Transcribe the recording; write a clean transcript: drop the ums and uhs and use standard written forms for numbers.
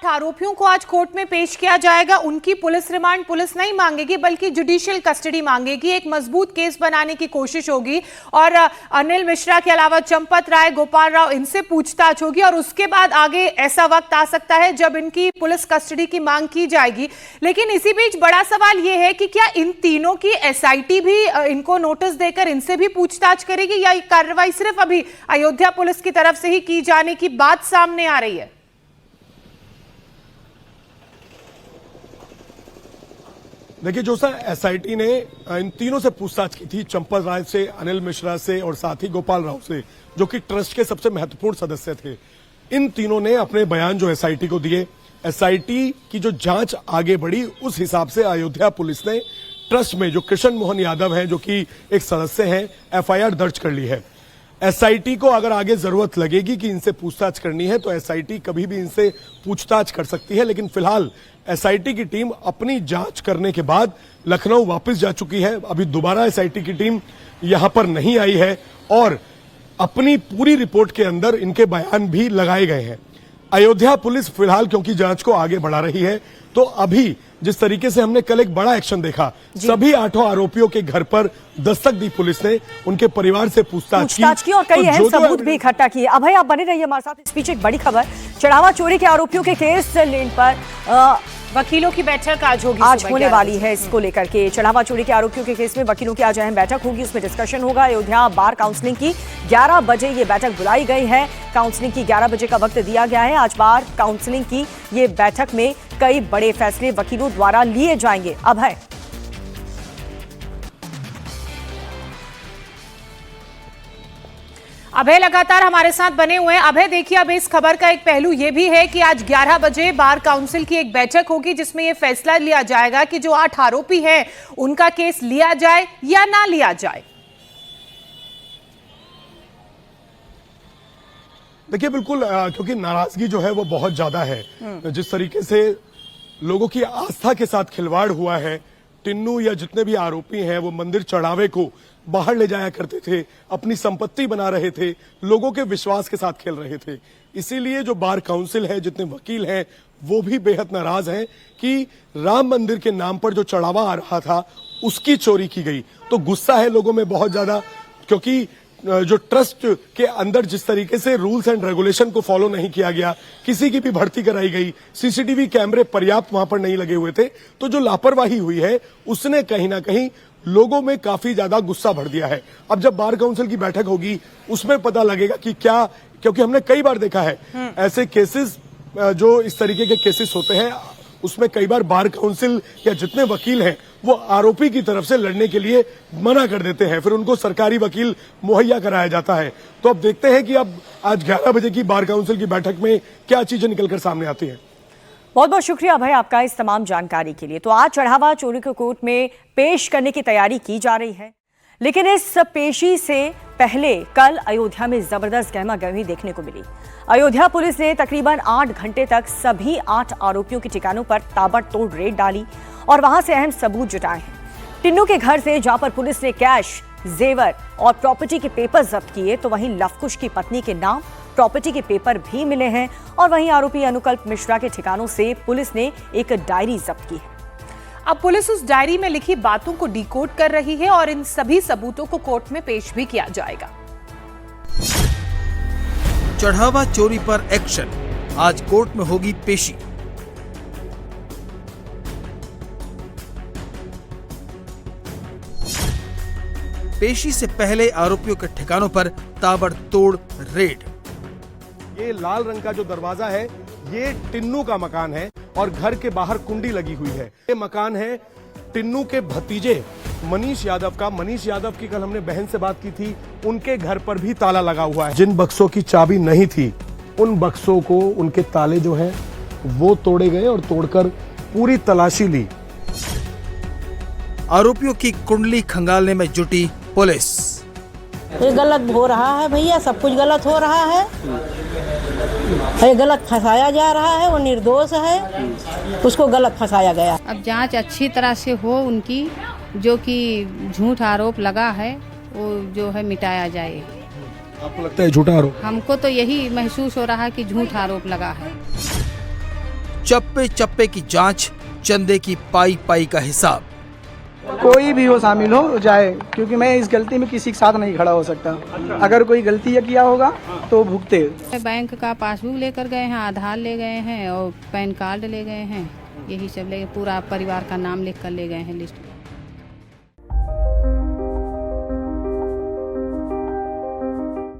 8 आरोपियों को आज कोर्ट में पेश किया जाएगा। उनकी पुलिस रिमांड पुलिस नहीं मांगेगी बल्कि जुडिशियल कस्टडी मांगेगी। एक मजबूत केस बनाने की कोशिश होगी और अनिल मिश्रा के अलावा चंपत राय, गोपाल राव, इनसे पूछताछ होगी और उसके बाद आगे ऐसा वक्त आ सकता है जब इनकी पुलिस कस्टडी की मांग की जाएगी। लेकिन इसी बीच बड़ा सवाल यह है कि क्या इन तीनों की एसआईटी भी इनको नोटिस देकर इनसे भी पूछताछ करेगी या ये कार्रवाई सिर्फ अभी अयोध्या पुलिस की तरफ से ही की जाने की बात सामने आ रही है? देखिए जो सर एसआईटी ने इन तीनों से पूछताछ की थी, चंपत राय से, अनिल मिश्रा से और साथ ही गोपाल राव से, जो कि ट्रस्ट के सबसे महत्वपूर्ण सदस्य थे। इन तीनों ने अपने बयान जो एसआईटी को दिए। एसआईटी की जो जांच आगे बढ़ी उस हिसाब से अयोध्या पुलिस ने ट्रस्ट में जो कृष्ण मोहन यादव हैं, जो कि एक सदस्य हैं, एफआईआर दर्ज कर ली है। एसआईटी को अगर आगे जरूरत लगेगी कि इनसे पूछताछ करनी है तो एसआईटी कभी भी इनसे पूछताछ कर सकती है। लेकिन फिलहाल एसआईटी की टीम अपनी जांच करने के बाद लखनऊ वापस जा चुकी है। अभी दोबारा एसआईटी की टीम यहां पर नहीं आई है और अपनी पूरी रिपोर्ट के अंदर इनके बयान भी लगाए गए हैं। अयोध्या पुलिस फिलहाल क्योंकि जांच को आगे बढ़ा रही है, तो अभी जिस तरीके से हमने कल एक बड़ा एक्शन देखा, सभी 8 आरोपियों के घर पर दस्तक दी पुलिस ने, उनके परिवार से पूछताछ की और कई अहम सबूत भी इकट्ठा किए। अभय, आप बने रहिए हमारे साथ। इस बीच एक बड़ी खबर, चढ़ावा चोरी के आरोपियों के केस लेने पर वकीलों की बैठक आज होगी, आज होने वाली है। इसको लेकर के चढ़ावा चोरी के आरोपियों के केस में वकीलों की आज अहम बैठक होगी, उसमें डिस्कशन होगा। अयोध्या बार काउंसलिंग की 11 बजे ये बैठक बुलाई गई है। काउंसलिंग की 11 बजे का वक्त दिया गया है। आज बार काउंसलिंग की ये बैठक में कई बड़े फैसले वकीलों द्वारा लिए जाएंगे। अभय, अभय लगातार हमारे साथ बने हुए हैं। अभय देखिए, अब इस खबर का एक पहलू यह भी है कि आज 11 बजे बार काउंसिल की एक बैठक होगी जिसमें यह फैसला लिया जाएगा कि जो 8 आरोपी हैं उनका केस लिया जाए या ना लिया जाए। देखिए बिल्कुल, क्योंकि नाराजगी जो है वो बहुत ज्यादा है। जिस तरीके से लोगों की आस्था के साथ खिलवाड़ हुआ है, टिन्नू या जितने भी आरोपी हैं वो मंदिर चढ़ावे को बाहर ले जाया करते थे, अपनी संपत्ति बना रहे थे, लोगों के विश्वास के साथ खेल रहे थे। इसीलिए जो बार काउंसिल है, जितने वकील हैं, वो भी बेहद नाराज हैं कि राम मंदिर के नाम पर जो चढ़ावा आ रहा था उसकी चोरी की गई। तो गुस्सा है लोगों में बहुत ज्यादा, क्योंकि जो ट्रस्ट के अंदर जिस तरीके से रूल्स एंड रेगुलेशन को फॉलो नहीं किया गया, किसी की भी भर्ती कराई गई, सीसीटीवी कैमरे पर्याप्त वहां पर नहीं लगे हुए थे, तो जो लापरवाही हुई है उसने कहीं ना कहीं लोगों में काफी ज्यादा गुस्सा भर दिया है। अब जब बार काउंसिल की बैठक होगी उसमें पता लगेगा कि क्या, क्योंकि हमने कई बार देखा है ऐसे केसेस, जो इस तरीके के केसेस होते हैं उसमें कई बार बार काउंसिल या जितने वकील हैं वो आरोपी की तरफ से लड़ने के लिए मना कर देते हैं, फिर उनको सरकारी वकील मुहैया कराया जाता है। तो अब देखते हैं कि अब आज 11 बजे की बार काउंसिल की बैठक में क्या चीजें निकलकर सामने आती हैं। बहुत बहुत शुक्रिया भाई आपका इस तमाम जानकारी के लिए। तो आज चढ़ावा चोरी को कोर्ट में पेश करने की तैयारी की जा रही है, लेकिन इस पेशी से पहले कल अयोध्या में जबरदस्त गहमा गहमी देखने को मिली। अयोध्या पुलिस ने तकरीबन 8 घंटे तक सभी 8 आरोपियों के ठिकानों पर ताबड़तोड़ रेड डाली और वहां से अहम सबूत जुटाए हैं। टिन्नू के घर से, जहां पर पुलिस ने कैश, जेवर और प्रॉपर्टी के पेपर जब्त किए, तो वहीं लवकुश की पत्नी के नाम प्रॉपर्टी के पेपर भी मिले हैं और वहीं आरोपी अनुकल्प मिश्रा के ठिकानों से पुलिस ने एक डायरी जब्त की है। अब पुलिस उस डायरी में लिखी बातों को डिकोड कर रही है और इन सभी सबूतों को कोर्ट में पेश भी किया जाएगा। चढ़ावा चोरी पर एक्शन, आज कोर्ट में होगी पेशी। पेशी से पहले आरोपियों के ठिकानों पर ताबड़तोड़ रेड। ये लाल रंग का जो दरवाजा है ये टिन्नू का मकान है और घर के बाहर कुंडी लगी हुई है। ये मकान है टिन्नू के भतीजे मनीष यादव का। मनीष यादव की कल हमने बहन से बात की थी, उनके घर पर भी ताला लगा हुआ है। जिन बक्सों की चाबी नहीं थी उन बक्सों को, उनके ताले जो हैं वो तोड़े गए और तोड़कर पूरी तलाशी ली। आरोपियों की कुंडली खंगालने में जुटी पुलिस। ये गलत हो रहा है भैया, सब कुछ गलत हो रहा है। ये गलत फंसाया जा रहा है, वो निर्दोष है, उसको गलत फंसाया गया। अब जांच अच्छी तरह से हो उनकी, जो कि झूठ आरोप लगा है वो जो है मिटाया जाए। आपको लगता है झूठा आरोप? हमको तो यही महसूस हो रहा है कि झूठ आरोप लगा है। चप्पे चप्पे की जांच, चंदे की पाई पाई का हिसाब। कोई भी हो शामिल हो जाए, क्योंकि मैं इस गलती में किसी के साथ नहीं खड़ा हो सकता। अगर कोई गलती किया होगा तो भुगते। बैंक का पासबुक लेकर गए हैं, आधार ले गए हैं और पैन कार्ड ले गए हैं, यही सब ले, पूरा परिवार का नाम लिख कर ले गए हैं लिस्ट में।